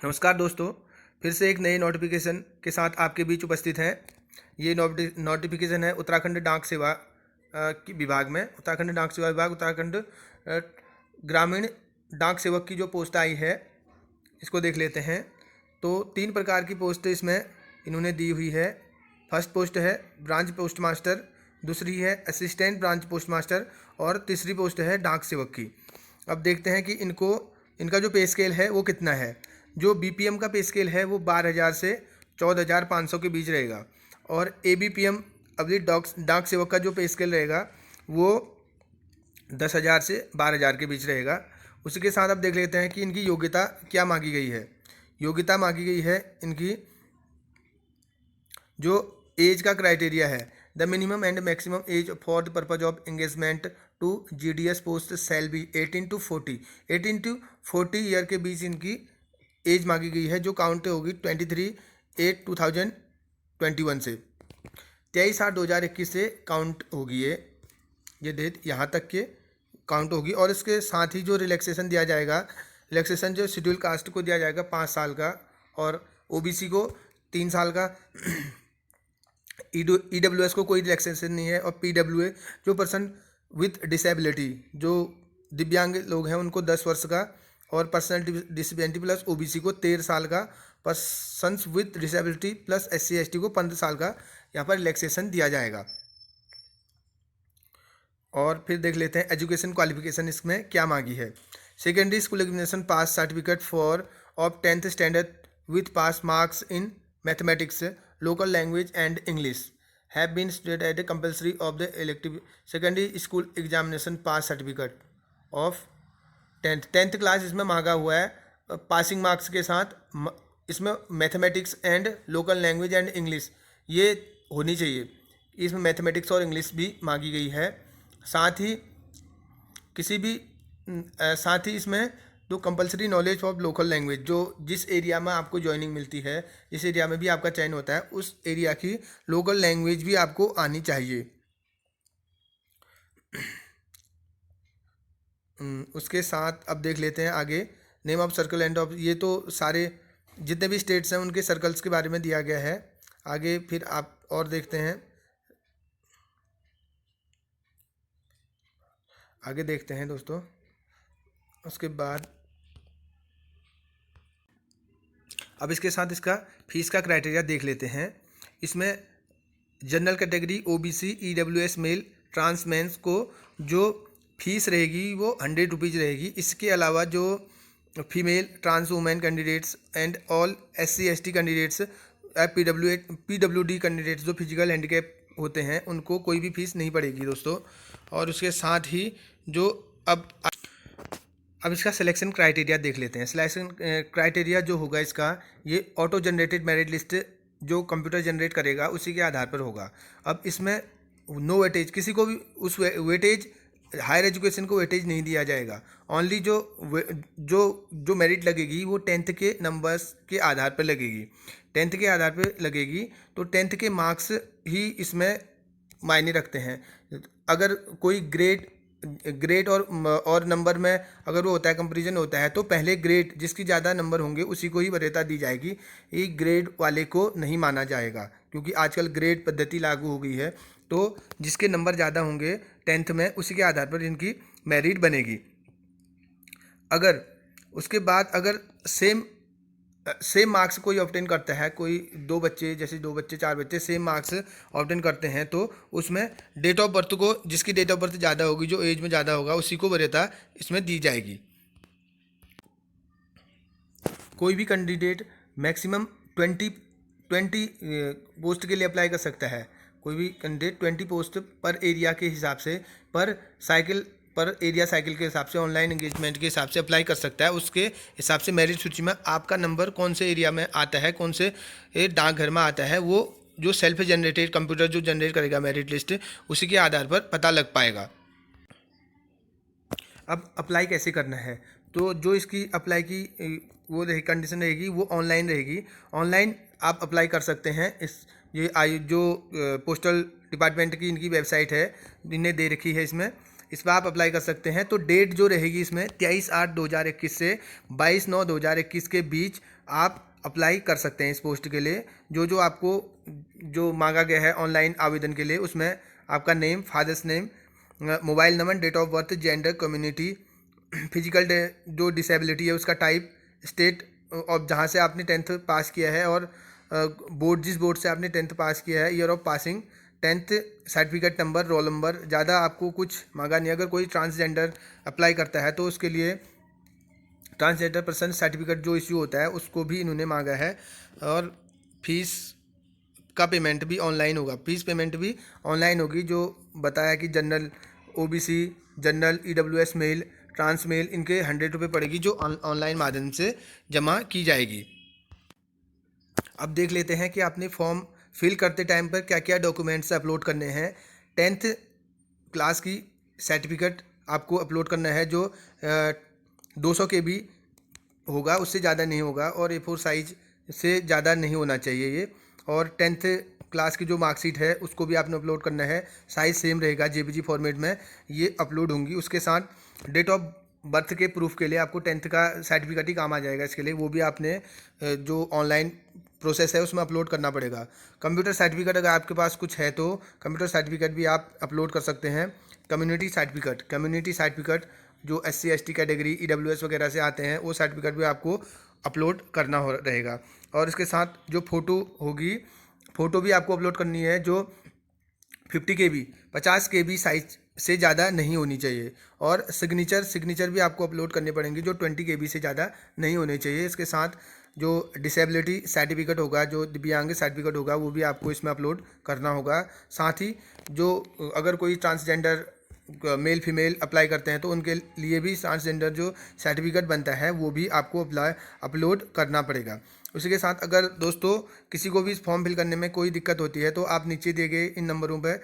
नमस्कार दोस्तों, फिर से एक नए नोटिफिकेशन के साथ आपके बीच उपस्थित हैं। ये नोटिफिकेशन है उत्तराखंड डाक सेवा की विभाग में। उत्तराखंड डाक सेवा विभाग, उत्तराखंड ग्रामीण डाक सेवक की जो पोस्ट आई है, इसको देख लेते हैं। तो 3 प्रकार की पोस्ट इसमें इन्होंने दी हुई है। फर्स्ट पोस्ट है ब्रांच पोस्ट मास्टर, दूसरी है असिस्टेंट ब्रांच पोस्ट मास्टर और तीसरी पोस्ट है डाक सेवक की। अब देखते हैं कि इनका जो पे स्केल है वो कितना है। जो बीपीएम का पे स्केल है वो 12,000 से 14,500 के बीच रहेगा और एबीपीएम अभी डाक सेवक का जो पे स्केल रहेगा वो 10,000 से 12,000 के बीच रहेगा। उसी के साथ अब देख लेते हैं कि इनकी योग्यता क्या मांगी गई है। योग्यता मांगी गई है इनकी जो एज का क्राइटेरिया है, the minimum and maximum age for the purpose of engagement to GDS post shall be 18 to 40। 18 to 40 year के बीच इनकी एज मांगी गई है, जो काउंट होगी 23/8/2021 से। 23/8/2021 से काउंट होगी ये डेट यहाँ तक के काउंट होगी। और इसके साथ ही जो रिलैक्सेशन दिया जाएगा, रिलैक्सेशन जो शेड्यूल कास्ट को दिया जाएगा 5 साल का और ओबीसी को 3 साल का। ईडब्ल्यूएस को कोई रिलैक्सेशन नहीं है। और पीडब्ल्यूए जो पर्सन विथ डिसेबिलिटी, जो दिव्यांग लोग हैं, उनको 10 वर्ष का और पर्सनल डिसेबिलिटी प्लस ओबीसी को 13 साल का, persons with disability plus SC ST को 15 साल का यहाँ पर रिलैक्सेशन दिया जाएगा। और फिर देख लेते हैं एजुकेशन क्वालिफिकेशन इसमें क्या मांगी है। Secondary school examination pass certificate for of 10th standard with pass marks in mathematics, local language and English have been stated as a compulsory of the elective secondary school examination pass certificate of 10th class इसमें मांगा हुआ है। Passing marks के साथ इसमें mathematics and local language and English ये होनी चाहिए। इसमें मैथमेटिक्स और इंग्लिश भी मांगी गई है। साथ ही इसमें जो compulsory knowledge of local language, जो जिस एरिया में आपको ज्वाइनिंग मिलती है, जिस एरिया में भी आपका चयन होता है, उस एरिया की लोकल लैंग्वेज भी आपको आनी चाहिए। उसके साथ अब देख लेते हैं आगे name of circle end of, ये तो सारे जितने भी स्टेट्स हैं उनके सर्कल्स के बारे में दिया गया है। आगे फिर आप और देखते हैं, आगे देखते हैं दोस्तों। उसके बाद अब इसके साथ इसका फीस का क्राइटेरिया देख लेते हैं। इसमें general category OBC EWS male trans men's को जो फीस रहेगी वो 100 रुपीज़ रहेगी। इसके अलावा जो female trans women candidates and all SC ST candidates, PWD candidates जो फिजिकल हैंडीकैप होते हैं, उनको कोई भी फीस नहीं पड़ेगी दोस्तों। और उसके साथ ही जो अब इसका सिलेक्शन क्राइटेरिया देख लेते हैं। सिलेक्शन क्राइटेरिया जो होगा इसका, ये ऑटो जनरेटेड मेरिट लिस्ट जो कंप्यूटर जनरेट करेगा उसी के आधार पर होगा। अब इसमें नो वेटेज, किसी को भी उस वेटेज हायर एजुकेशन को वेटेज नहीं दिया जाएगा। ओनली जो मेरिट लगेगी वो 10th के नंबर्स के आधार पर लगेगी। 10th के आधार पर लगेगी तो 10th के मार्क्स ही इसमें मायने रखते हैं। अगर कोई ग्रेड और नंबर में अगर वो होता है, कंपैरिजन होता है, तो पहले ग्रेड जिसकी ज़्यादा नंबर होंगे उसी को ही वरीयता दी जाएगी। ये ग्रेड वाले को नहीं माना जाएगा, क्योंकि आजकल ग्रेड पद्धति लागू हो गई है। तो जिसके नंबर ज़्यादा होंगे 10th में, उसी के आधार पर इनकी मेरिट बनेगी। अगर उसके बाद अगर सेम मार्क्स कोई ऑब्टेन करता है, कोई 2 बच्चे, जैसे 2 बच्चे 4 बच्चे सेम मार्क्स ऑब्टेन करते हैं, तो उसमें डेट ऑफ बर्थ को, जिसकी डेट ऑफ बर्थ ज़्यादा होगी, जो एज में ज़्यादा होगा, उसी को वरीयता इसमें दी जाएगी। कोई भी कैंडिडेट मैक्सिमम 20 पोस्ट के लिए अप्लाई कर सकता है। कोई भी कैंडिडेट 20 पोस्ट पर एरिया के हिसाब से, पर एरिया साइकिल के हिसाब से, ऑनलाइन एंगेजमेंट के हिसाब से अप्लाई कर सकता है। उसके हिसाब से मेरिट सूची में आपका नंबर कौन से एरिया में आता है, कौन से डाकघर में आता है, वो जो सेल्फ जनरेटेड कंप्यूटर जो जनरेट करेगा मेरिट लिस्ट, उसी के आधार पर पता लग पाएगा। अब अप्लाई कैसे करना है, तो जो इसकी अप्लाई की वो कंडीशन रहेगी वो ऑनलाइन रहेगी। ऑनलाइन आप अप्लाई कर सकते हैं। जो पोस्टल डिपार्टमेंट की इनकी वेबसाइट है, इन्हें दे रखी है, इस पर आप अप्लाई कर सकते हैं। तो डेट जो रहेगी इसमें 23/8/2021 से 22/9/2021 के बीच आप अप्लाई कर सकते हैं इस पोस्ट के लिए। जो आपको जो मांगा गया है ऑनलाइन आवेदन के लिए, उसमें आपका name, father's name, mobile number, date of birth, gender, community, physical जो डिसेबिलिटी है उसका टाइप, स्टेट और जहाँ से आपने 10th पास किया है, और बोर्ड, जिस बोर्ड से आपने 10th पास किया है, year of passing, 10th certificate number, roll number. ज़्यादा आपको कुछ मांगा नहीं। अगर कोई ट्रांसजेंडर अप्लाई करता है तो उसके लिए ट्रांसजेंडर पर्सन सर्टिफिकेट जो इश्यू होता है उसको भी इन्होंने मांगा है। और फीस का पेमेंट भी ऑनलाइन होगा, फीस पेमेंट भी ऑनलाइन होगी। जो बताया कि general, OBC, general, EWS male, trans male, इनके 100 रुपये पड़ेगी, जो ऑनलाइन माध्यम से जमा की जाएगी। अब देख लेते हैं कि आपने फॉर्म फिल करते टाइम पर क्या क्या डॉक्यूमेंट्स अपलोड करने हैं। 10th क्लास की सर्टिफिकेट आपको अपलोड करना है, जो 200 KB होगा, उससे ज़्यादा नहीं होगा, और A4 साइज से ज़्यादा नहीं होना चाहिए ये। और 10th क्लास की जो मार्कशीट है उसको भी आपने अपलोड करना है, साइज़ सेम रहेगा, JPG फॉर्मेट में ये अपलोड होंगी। उसके साथ डेट ऑफ बर्थ के प्रूफ के लिए आपको 10th का सर्टिफिकेट ही काम आ जाएगा इसके लिए, वो भी आपने जो ऑनलाइन प्रोसेस है उसमें अपलोड करना पड़ेगा। कंप्यूटर सर्टिफिकेट अगर आपके पास कुछ है तो कंप्यूटर सर्टिफिकेट भी आप अपलोड कर सकते हैं। कम्युनिटी सर्टिफिकेट जो SC ST कैटेगरी, EWS वगैरह से आते हैं, वो सर्टिफिकेट भी आपको अपलोड करना हो रहेगा। और इसके साथ जो फ़ोटो होगी, फ़ोटो भी आपको अपलोड करनी है, जो 50 KB, 50 KB साइज से ज़्यादा नहीं होनी चाहिए। और सिग्नेचर भी आपको अपलोड करने पड़ेंगे, जो 20 KB से ज़्यादा नहीं होने चाहिए। इसके साथ जो डिसेबिलिटी सर्टिफिकेट होगा, जो दिव्यांग सर्टिफिकेट होगा, वो भी आपको इसमें अपलोड करना होगा। साथ ही जो अगर कोई ट्रांसजेंडर मेल फीमेल अप्लाई करते हैं तो उनके लिए भी ट्रांसजेंडर जो सर्टिफिकेट बनता है वो भी आपको अपलोड करना पड़ेगा। उसी के साथ अगर दोस्तों किसी को भी इस फॉर्म फिल करने में कोई दिक्कत होती है तो आप नीचे दिए गए इन नंबरों पर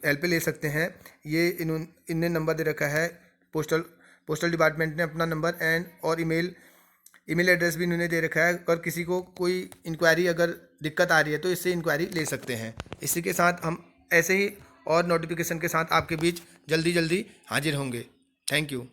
हेल्प ले सकते हैं। ये इनने नंबर दे रखा है, पोस्टल डिपार्टमेंट ने अपना नंबर और ईमेल एड्रेस भी इन्होंने दे रखा है। अगर किसी को कोई इंक्वायरी, अगर दिक्कत आ रही है तो इससे इंक्वायरी ले सकते हैं। इसी के साथ हम ऐसे ही और नोटिफिकेशन के साथ आपके बीच जल्दी हाजिर होंगे। Thank you.